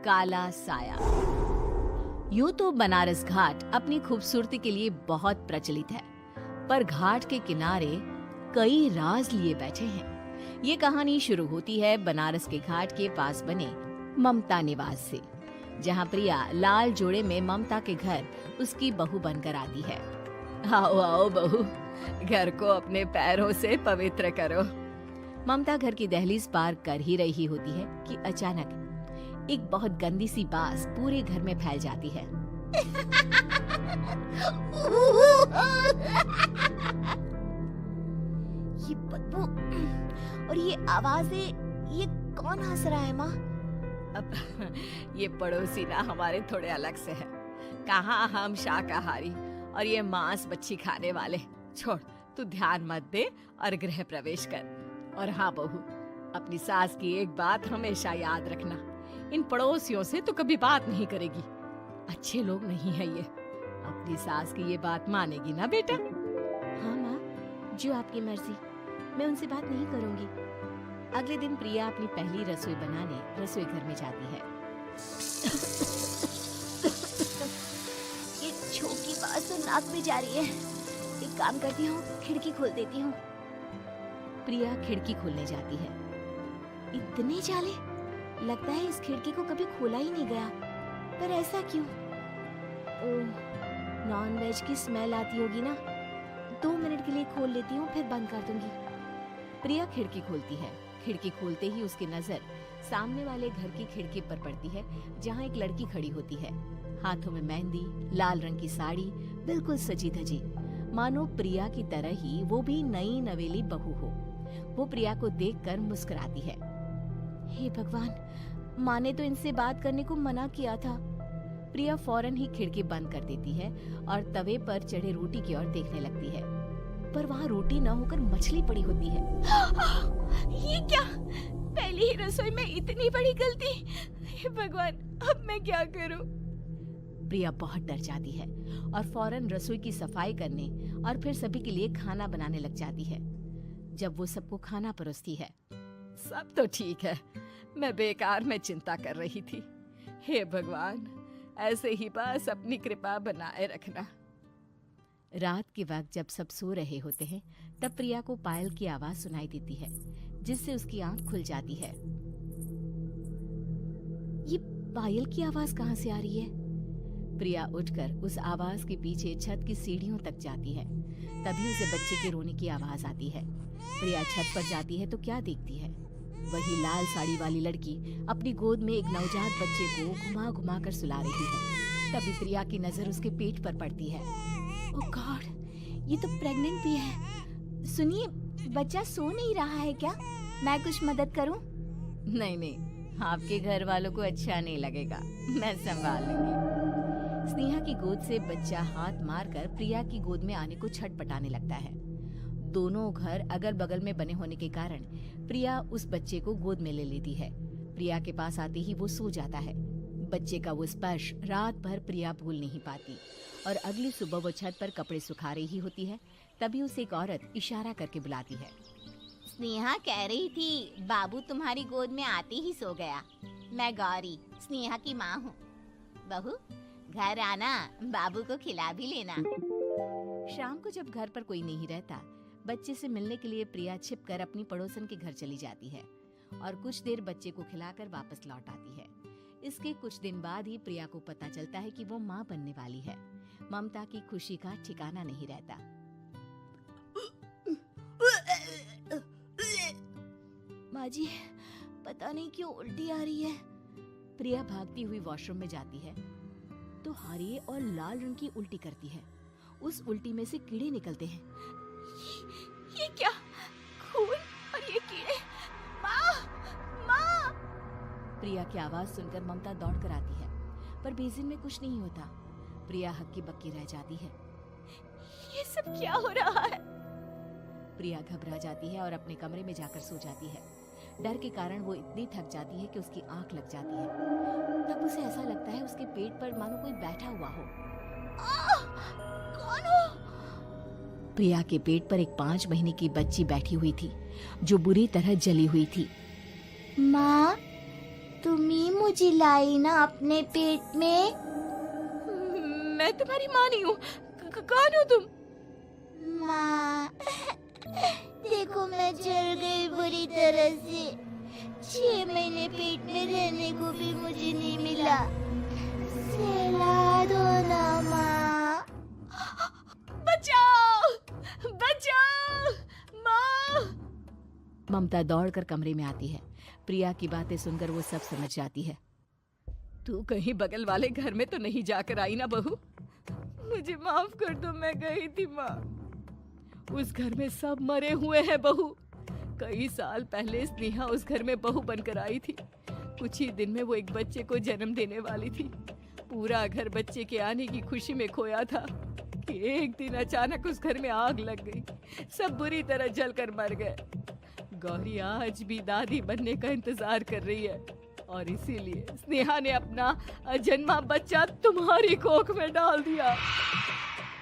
काला साया। यूं तो बनारस घाट अपनी खूबसूरती के लिए बहुत प्रचलित है, पर घाट के किनारे कई राज लिए बैठे हैं। ये कहानी शुरू होती है बनारस के घाट के पास बने ममता निवास से, जहाँ प्रिया लाल जोड़े में ममता के घर उसकी बहू बनकर आती है। आओ आओ बहू, घर को अपने पैरों से पवित्र करो। ममता घर की दहलीज पार कर ही रही होती है कि अचानक एक बहुत गंदी सी बास पूरे घर में फैल जाती है। ये बदबू और ये आवाजें, ये कौन हंस रहा है माँ? अब ये पड़ोसी ना हमारे थोड़े अलग से है। कहाँ हम शाकाहारी और ये मांस मच्छी खाने वाले। छोड़, तू ध्यान मत दे और गृह प्रवेश कर। और हाँ बहू, अपनी सास की एक बात हमेशा याद रखना, इन पड़ोसियों से तो कभी बात नहीं करेगी। अच्छे लोग नहीं है ये। अपनी सास की ये बात मानेगी ना बेटा? हाँ माँ, जो आपकी मर्जी, मैं उनसे बात नहीं करूंगी। अगले दिन प्रिया अपनी पहली रसोई बनाने रसोई घर में जाती है। ये छोटी बात तो नाक में जा रही है। एक काम करती हूँ, खिड़की खोल देती हूँ। प्रिया खिड़की खोलने जाती है। इतने जाले, लगता है इस खिड़की को कभी खोला ही नहीं गया। पर ऐसा क्यों? ओह, नॉन वेज की स्मेल आती होगी ना। 2 मिनट के लिए खोल लेती हूँ, फिर बंद कर दूंगी। प्रिया खिड़की खोलती है। खिड़की खोलते ही उसकी नजर सामने वाले घर की खिड़की पर पड़ती है, जहाँ एक लड़की खड़ी होती है, हाथों में मेहंदी, लाल रंग की साड़ी, बिल्कुल सजी धजी, मानो प्रिया की तरह ही वो भी नई नवेली बहू हो। वो प्रिया को देखकर मुस्कुराती है। हे भगवान, माँ ने तो इनसे बात करने को मना किया था। प्रिया फौरन ही खिड़की बंद कर देती है और तवे पर चढ़े रोटी की ओर देखने लगती है, पर वहाँ रोटी न होकर मछली पड़ी होती है। ये क्या? पहली ही रसोई में इतनी बड़ी गलती। हे भगवान, अब मैं क्या करूं? प्रिया बहुत डर जाती है और फौरन रसोई की सफाई करने और फिर सभी के लिए खाना बनाने लग जाती है। जब वो सबको खाना परोसती है, सब तो ठीक है, मैं बेकार में चिंता कर रही थी। हे भगवान, ऐसे ही बस अपनी कृपा बनाए रखना। रात के वक्त जब सब सो रहे होते हैं, तब प्रिया को पायल की आवाज सुनाई देती है, जिससे उसकी आंख खुल जाती है। ये पायल की आवाज कहाँ से आ रही है? प्रिया उठकर उस आवाज के पीछे छत की सीढ़ियों तक जाती है। तभी उसे बच्चे के रोने की आवाज आती है। प्रिया छत पर जाती है तो क्या देखती है? वही लाल साड़ी वाली लड़की अपनी गोद में एक नवजात बच्चे को घुमा घुमा कर सुला रही है। तभी प्रिया की नजर उसके पेट पर पड़ती है। ओह गॉड, ये तो प्रेग्नेंट भी है। सुनिए, बच्चा सो नहीं रहा है क्या? मैं कुछ मदद करूं? नहीं नहीं, आपके घर वालों को अच्छा नहीं लगेगा, मैं संभाल लूंगी। स्नेहा की गोद से बच्चा हाथ मारकर प्रिया की गोद में आने को छटपटाने लगता है। दोनों घर अगल बगल में बने होने के कारण प्रिया उस बच्चे को गोद में ले लेती है। प्रिया के पास आते ही वो सो जाता है। बच्चे का वो स्पर्श रात भर प्रिया भूल नहीं पाती और अगली सुबह वो छत पर कपड़े सुखा रही होती है। तभी उसे एक औरत इशारा करके बुलाती है। स्नेहा कह रही थी बाबू तुम्हारी गोद में आते ही सो गया। मैं गौरी, स्नेहा की माँ हूँ। बहू, घर आना, बाबू को खिला भी लेना। शाम को जब घर पर कोई नहीं रहता, बच्चे से मिलने के लिए प्रिया छिपकर अपनी पड़ोसन के घर चली जाती है और कुछ देर बच्चे को खिलाकर वापस लौट आती है। इसके कुछ दिन बाद ही प्रिया को पता चलता है कि वो माँ बनने वाली है। ममता की खुशी का ठिकाना नहीं रहता। माँ जी, पता नहीं क्यों उल्टी आ रही है। प्रिया भागती हुई वॉशरूम में जाती है तो हरे और लाल रंग की उल्टी करती है। उस उल्टी में से कीड़े निकलते हैं। ये क्या? खून और ये कीड़े! माँ! माँ! प्रिया की आवाज सुनकर ममता दौड़ कर आती है, पर बेसिन में कुछ नहीं होता। प्रिया हक्की बक्की रह जाती है। ये सब क्या हो रहा है? प्रिया घबरा जाती है और अपने कमरे में जाकर सो जाती है। डर के कारण वो इतनी थक जाती है कि उसकी आंख लग जाती है। तब उसे ऐसा लगता है उसके पेट पर मानो कोई बैठा हुआ हो। कौन हो? प्रिया के पेट पर एक 5 महीने की बच्ची बैठी हुई थी, जो बुरी तरह जली हुई थी। माँ, तुम ही मुझे लाई ना अपने पेट में। मैं तुम्हारी माँ नहीं हूँ। कौन हो तुम? माँ, देखो मैं जल गई बुरी तरह से। 6 महीने पेट में रहने को भी मुझे नहीं मिला। सहला दो ना माँ। बचाओ, बचाओ, माँ। ममता दौड़कर कमरे में आती है। प्रिया की बातें सुनकर वो सब समझ जाती है। तू कहीं बगल वाले घर में तो नहीं जाकर आई ना बहू? मुझे माफ कर दो, मैं गई थी माँ। उस घर में सब मरे हुए हैं बहू। कई साल पहले स्नेहा उस घर में बहू बनकर आई थी। कुछ ही दिन में वो एक बच्चे को जन्म देने वाली थी। पूरा घर बच्चे के आने की खुशी में खोया था कि एक दिन अचानक उस घर में आग लग गई। सब बुरी तरह जलकर मर गए। गौरी आज भी दादी बनने का इंतजार कर रही है और इसीलिए स्नेहा ने अपना अजन्मा बच्चा तुम्हारी कोख में डाल दिया।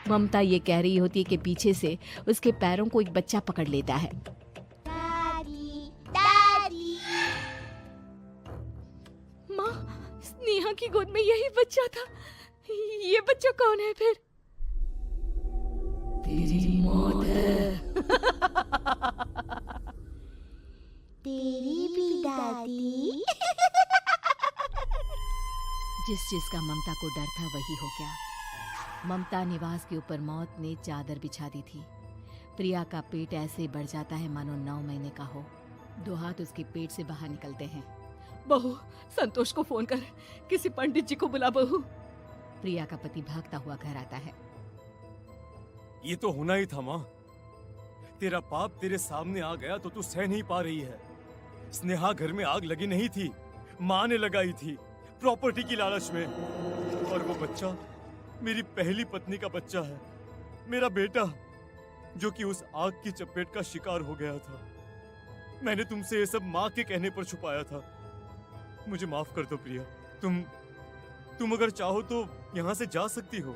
ममता ये कह रही होती है कि पीछे से उसके पैरों को एक बच्चा पकड़ लेता है। दादी, दादी। माँ, स्नेहा की गोद में यही बच्चा था। ये बच्चा कौन है फिर? तेरी मौत है। तेरी भी दादी। जिस चीज का ममता को डर था वही हो गया। ममता निवास के ऊपर मौत ने चादर बिछा दी थी। प्रिया का पेट ऐसे बढ़ जाता है मानो 9 महीने का हो। 2 हाथ उसके पेट से बाहर निकलते हैं। बहू, संतोष को फोन कर, किसी पंडित जी को बुला बहू। प्रिया का पति भागता हुआ घर आता है। ये तो होना ही था माँ। तेरा पाप तेरे सामने आ गया तो तू सह नहीं पा रही है। स्नेहा घर में आग लगी नहीं थी, माँ ने लगाई थी, प्रॉपर्टी की लालच में। और वो बच्चा मेरी पहली पत्नी का बच्चा है, मेरा बेटा, जो कि उस आग की चपेट का शिकार हो गया था। मैंने तुमसे ये सब माँ के कहने पर छुपाया था। मुझे माफ कर दो प्रिया। तुम अगर चाहो तो यहाँ से जा सकती हो।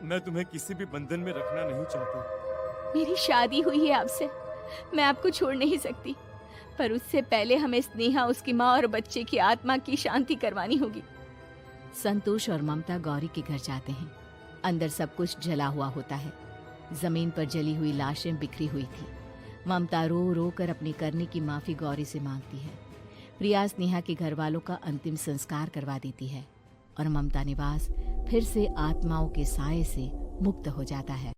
मैं तुम्हें किसी भी बंधन में रखना नहीं चाहता। मेरी शादी हुई है आपसे, मैं आपको छोड़ नहीं सकती, पर उससे पहले हमें स्नेहा, उसकी माँ और बच्चे की आत्मा की शांति करवानी होगी। संतोष और ममता गौरी के घर जाते हैं। अंदर सब कुछ जला हुआ होता है। जमीन पर जली हुई लाशें बिखरी हुई थी। ममता रो रो कर अपने करने की माफी गौरी से मांगती है। प्रिया स्नेहा के घर वालों का अंतिम संस्कार करवा देती है और ममता निवास फिर से आत्माओं के साए से मुक्त हो जाता है।